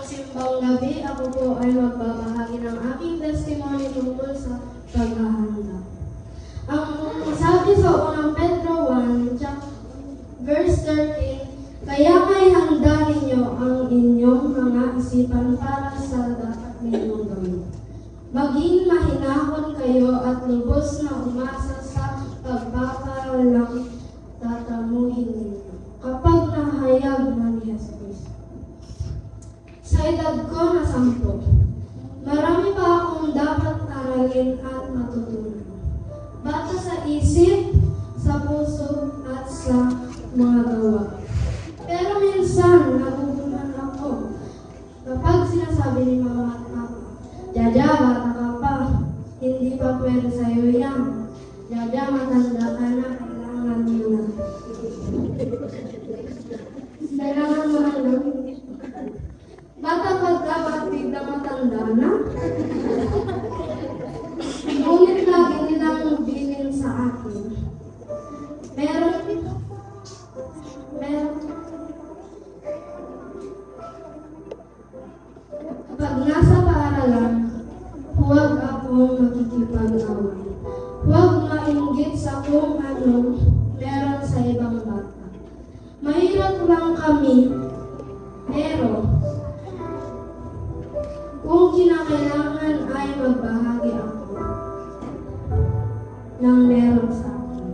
simbang gabi, ako po ay magbabahagi ng aking testimony tungkol sa paghahanda. Ang sabi sa unang Pedro 1, verse 13, kaya may handa ninyo ang inyong mga isipan para sa dapat ninyong gawin. Maging mahinahon kayo at lubos na umasa sa pagpapalang tatamuhin ninyo kapag nahayag na ni Jesus. Sa edad ko na 10, marami pa akong dapat aralin at matutunan. Bata sa isip, sa puso, at sa mga gawa. Pero minsan, nagugulan ako kapag sinasabi ni Mama at Papa, Jaja, bata ka pa, hindi pa pwede sa'yo yan. Jaja, matanda ka na, kailangan mo na. Kailangan mo na. Bata ka dapat biglang matanda na. Ngunit lagi nilang bilin sa akin. Meron. Pag nasa paaralan, huwag akong makikipag-away. Huwag mainggit sa kung ano meron sa ibang bata. Mahirap lang kami, pero kung kinakailangan ay magbahagi ako ng meron sa akin.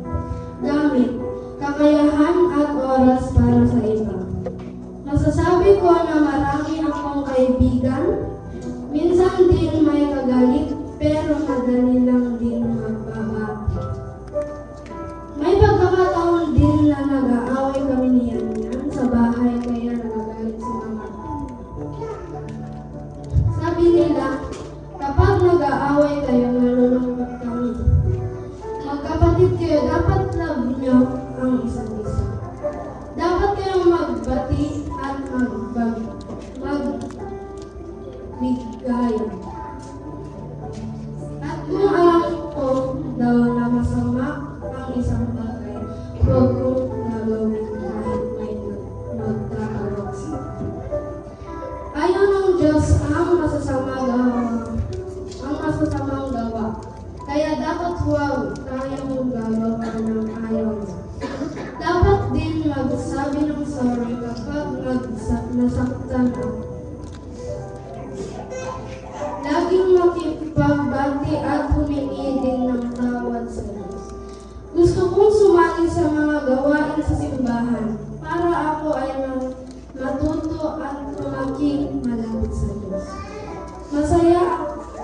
Gamit, kakayahan at oras para sa iba. Masasabi ko na marami akong kaibigan. Minsan din may kagalit, pero madali lang din magbabati. May pagkakataon din na nag-aaway kami niyan sa bahay, kaya nagagalit si Mama. Sabi nila, kapag nag-aaway kayo, nalulungkot kami. Magkapatid kayo, dapat love nyo ang isa't isa. Dapat kayong magbati at magbigayan. At kung alam ko daw na masama ang isang bagay, huwag kong gagawin kahit may magkakawag sa akin. Ayaw ng Diyos ang masasamang gawa. Kaya dapat huwag tayong gagawa ng ayaw niya. Dapat din magsabi ng sorry kapag nasaktan ako. Laging makipagbati at humingi din ng tawad sa Diyos. Gusto kong sumali sa mga gawain sa simbahan para ako ay matuto at maging malapit sa Diyos.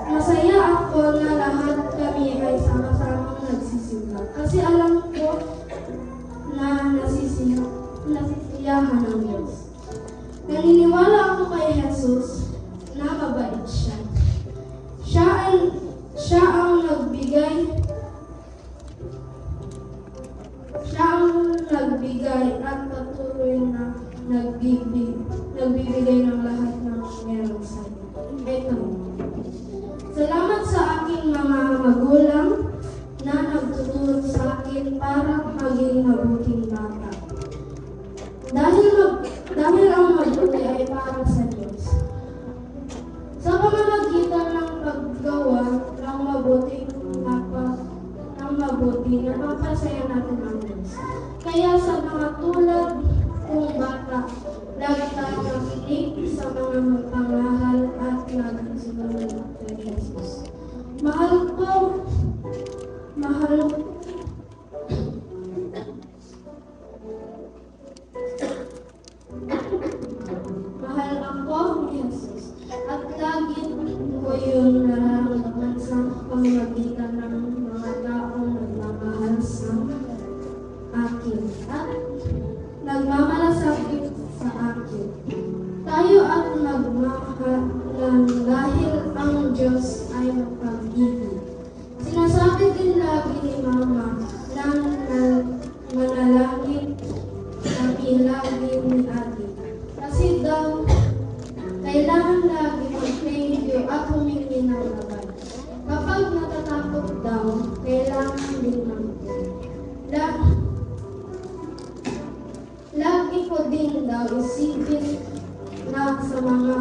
Masaya ako na lahat kami ay sama-samang nagsisimba kasi alam ko na nasisiyahan ng Diyos. Naniniwala ako kay Jesus na mabait siya. Siya ang nagbigay at patuloy na nagbibigay ng lahat ng meron sa iyo. Ito. Salamat sa aking mga magulang na nagtuturo sa akin para maging mabuting bata. Dahil ang mabuti ay para sa Diyos. Sa pamamagitan ng paggawa ng mabuti, napapasaya natin ang Diyos. Kaya sa mga tulad kong bata, lagi tayong makinig sa mga pangaral at nagsisunod kay Jesus. Mahal ako ni Jesus at lagi ko yung nararamdaman sa pamamagitan ng mga taong nagmamahal sa akin at nagmamalasakit sa akin. Tayo at magmahalan dahil ang Diyos ay mapag-ibig. Sinasabi din lagi ni Mama na manalangin kami lagi ni Ate. Kasi daw, kailangan lagi mag-thank you at humingi ng labay. Kapag natatakot daw, kailangan din mag-thank. Lagi ko din daw isipin na sa mga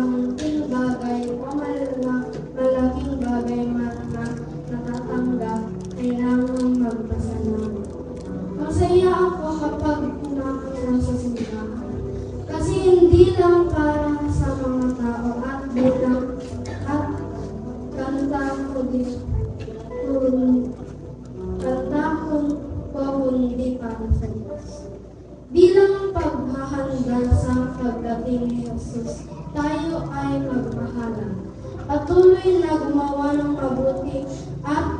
ako kapag nakakita sa simbahan. Kasi hindi lang para sa mga tao at bilang at kanta ko din kanta ko hindi para sa Diyos. Bilang paghahanda sa pagdating ni Jesus, tayo ay magmahalan. Patuloy na gumawa ng mabuti at